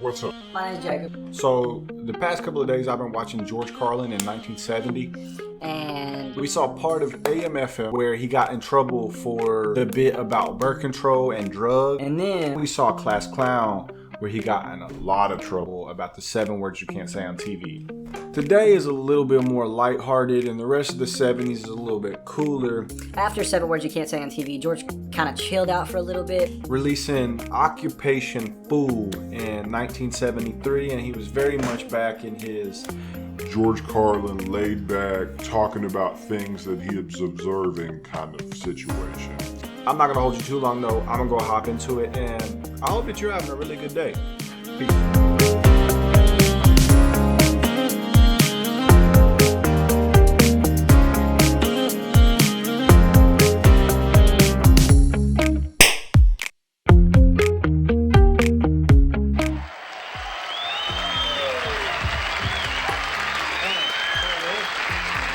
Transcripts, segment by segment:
What's up? My name's Jacob. So, the past couple of days I've been watching George Carlin in 1970. And We saw part of AM/FM where he got in trouble for the bit about birth control and drugs. and then We saw Class Clown where he got in a lot of trouble about the 7 words you can't say on TV. Today is a little bit more lighthearted, and the rest of the 70s is a little bit cooler. after 7 words you can't say on TV, George kind of chilled out for a little bit. Releasing Occupation Foole in 1973, and he was very much back in his George Carlin laid back, talking about things that he was observing kind of situation. I'm not gonna hold you too long though. I'm gonna go hop into it, and I hope that you're having a really good day. Peace.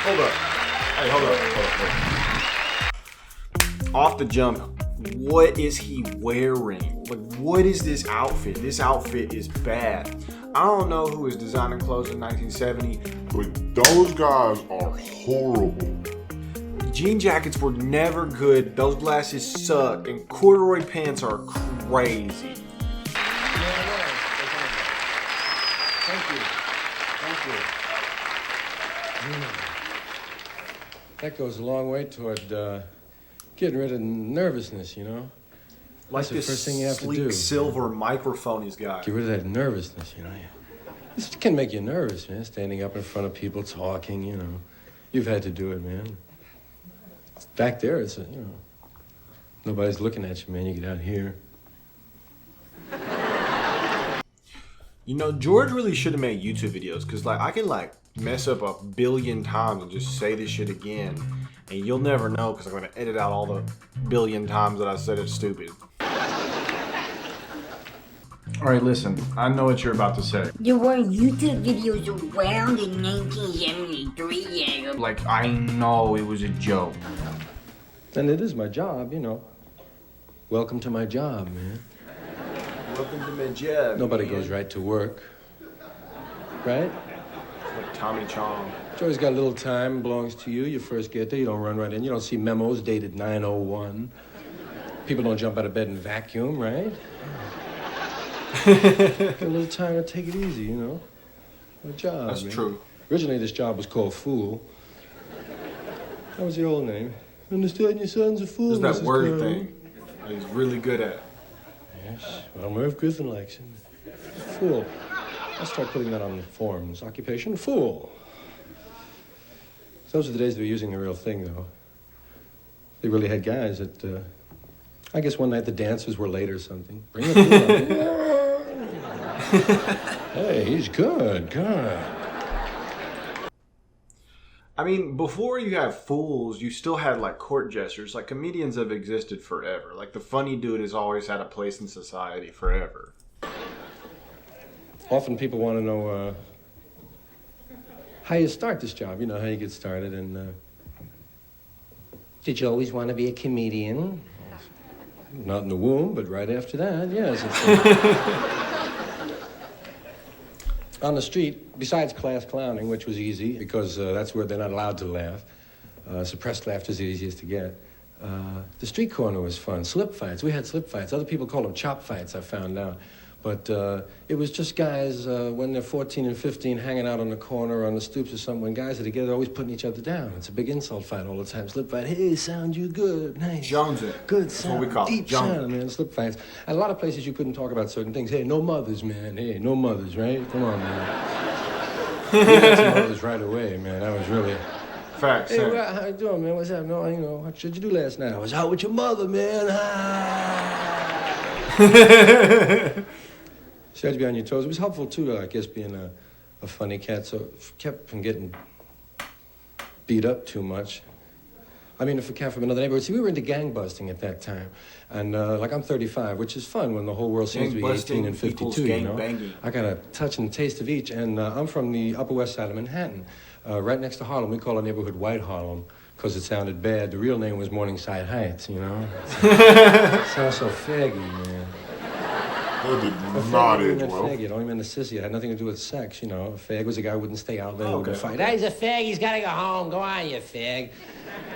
Hold up. Hey, hold up. Off the jump, what is he wearing? Like, what is this outfit? This outfit is bad. I don't know who was designing clothes in 1970. But those guys are horrible. Jean jackets were never good. Those glasses suck. And corduroy pants are crazy. Thank you. That goes a long way toward getting rid of nervousness, you know? Like That's the this first thing you have to sleek do. silver microphone he's got. Get rid of that nervousness, you know? This can make you nervous, man, standing up in front of people talking, you know. You've had to do it, man. Back there, it's, you know, nobody's looking at you, man. You get out here. You know, George really should have made YouTube videos, because, like, I can, like, mess up 1,000,000,000 times and just say this shit again, and you'll never know, because I'm going to edit out all the 1,000,000,000 times that I said it's stupid. Alright, listen, I know what you're about to say. There were YouTube videos around in 1973, Jacob. Like, I know it was a joke. And it is my job, you know. Welcome to my job, man. Welcome to my job. Nobody man. goes right to work. Right? Like Tommy Chong. It's always got a little time, belongs to you. You first get there, you don't run right in. You don't see memos dated 9:01. People don't jump out of bed and vacuum, right? Get a little time to take it easy, you know. My job. That's man. true. Originally, this job was called Foole. That was the old name. Understand your son's a fool. There's that Mrs. word Carlin. thing that he's really good at. Yes. Well, Merv Griffin likes him. Fool. I'll start putting that on the forms. Occupation, fool. Those are the days they were using the real thing, though. They really had guys that, I guess one night the dancers were late or something. Bring the fool up. Hey, he's good. I mean, before you have fools, you still had, like, court jesters. Like, comedians have existed forever. Like, the funny dude has always had a place in society forever. Often people want to know how you start this job, you know, how you get started. And did you always want to be a comedian? Not in the womb, but right after that, yes. On the street, besides class clowning, which was easy, because that's where they're not allowed to laugh. Suppressed laughter is the easiest to get. The street corner was fun. Slip fights. We had slip fights. Other people call them chop fights, I found out. But it was just guys, when they're 14 and 15, hanging out on the corner or on the stoops or something. When guys are together, always putting each other down. It's a big insult fight all the time. Slip fight. Hey, sound you good. Nice. Jones it. Good That's sound. what we call it. Deep Jones. sound, man. Slip fights. And a lot of places you couldn't talk about certain things. Hey, no mothers, man. Hey, no mothers, right? Come on, man. We had some mothers right away, man. That was really... Facts. Hey, yeah. how you doing, man? What's up? No, you know, what did you do last night? I was out with your mother, man. So you had to be on your toes. It was helpful, too, I guess, being a funny cat, so it kept from getting beat up too much. I mean, if a cat from another neighborhood. See, we were into gang busting at that time. And, like, I'm 35, which is fun when the whole world seems to be 18 and 52, you know? Banging. I got a touch and taste of each, and I'm from the Upper West Side of Manhattan, right next to Harlem. We call our neighborhood White Harlem, because it sounded bad. The real name was Morningside Heights, you know? Sounds so faggy, man. That did A not fag age meant well. fag, it only meant a sissy. It had nothing to do with sex, you know. A fag was a guy who wouldn't stay out late, who would fight. Hey, he's a fag, he's got to go home. Go on, you fag.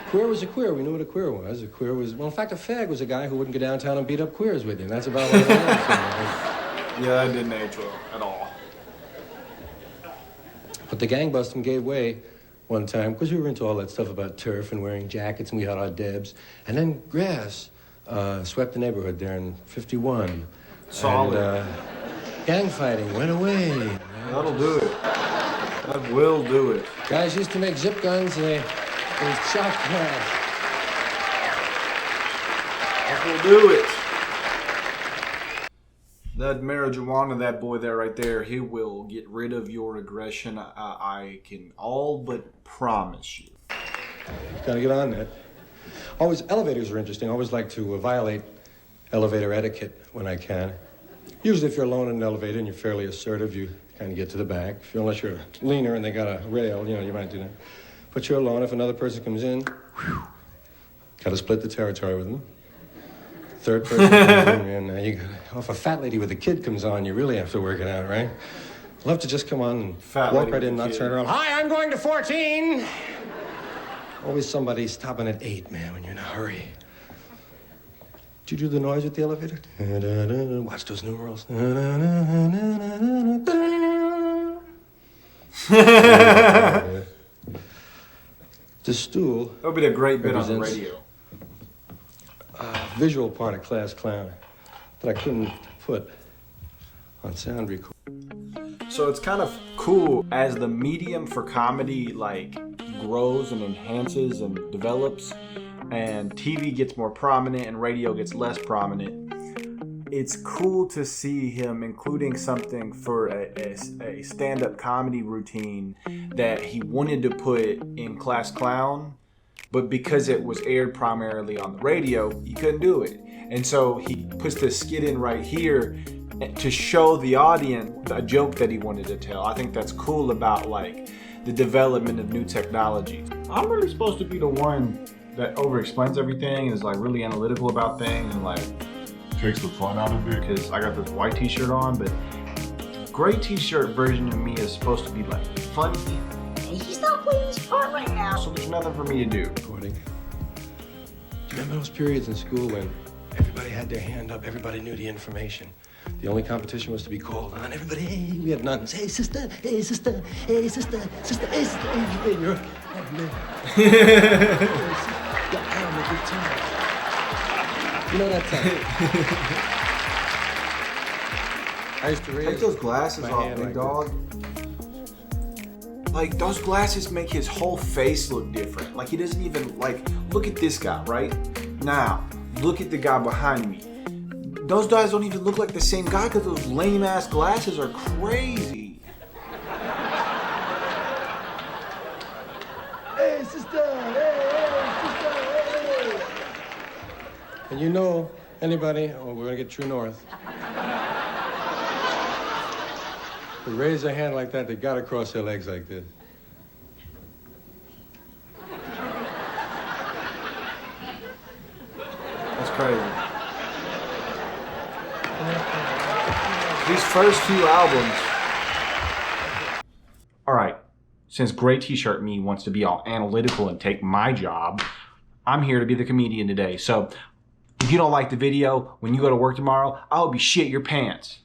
Queer was a queer. We knew what a queer was. A queer was, well, in fact, a fag was a guy who wouldn't go downtown and beat up queers with you. That's about what it was. Yeah, that didn't age well at all. But the gang busting gave way one time because we were into all that stuff about turf and wearing jackets, and we had our debs. And then grass swept the neighborhood there in 51. Solid. And, gang fighting went away. That'll do it. That will do it. Guys used to make zip guns, and they shot grass. That will do it. That marijuana, that boy there right there, he will get rid of your aggression. I can all but promise you. Gotta get on that. Always, elevators are interesting. I always like to violate elevator etiquette when I can. Usually if you're alone in an elevator and you're fairly assertive, you kind of get to the back. Unless you're leaner and they got a rail, you know, you might do that. But you're alone. If another person comes in, gotta split the territory with them. Third person comes in, and you gotta, if a fat lady with a kid comes on, you really have to work it out, right? Love to just come on and walk right in, not turn around. Hi, I'm going to 14. Always somebody stopping at 8, man, when you're in a hurry. Did you do the noise with the elevator? Watch those numerals. The stool. That would be a great bit on the radio. Visual part of Class Clown that I couldn't put on sound record. So it's kind of cool as the medium for comedy like grows and enhances and develops, and TV gets more prominent and radio gets less prominent. It's cool to see him including something for a stand-up comedy routine that he wanted to put in Class Clown, but because it was aired primarily on the radio, he couldn't do it. And so he puts this skit in right here to show the audience a joke that he wanted to tell. I think that's cool about like the development of new technology. I'm really supposed to be the one that over-explains everything and is like really analytical about things and like Takes the fun out of it. because I got this white t-shirt on, but gray t-shirt version of me is supposed to be like funny. He's not playing his part right now. So there's nothing for me to do. Recording. Do you remember those periods in school when everybody had their hand up, everybody knew the information? The only competition was to be called on. Everybody, hey, we had nuns. Hey, sister, hey, sister, hey, sister, sister, hey, sister, hey, you're, hey, man. You're having a good time. You know that time. I used to raise Take those glasses my off, hand big like dog. Like, those glasses make his whole face look different. Like, he doesn't even, like, look at this guy, right? Now, look at the guy behind me. Those guys don't even look like the same guy because those lame-ass glasses are crazy. Hey, sister! Hey, sister! Hey! And you know, anybody, oh, we're gonna get true north. They raise their hand like that, they gotta cross their legs like this. That's crazy. These first few albums. All right, since Gray T-Shirt Me wants to be all analytical and take my job, I'm here to be the comedian today. So if you don't like the video, when you go to work tomorrow, I hope you shit your pants.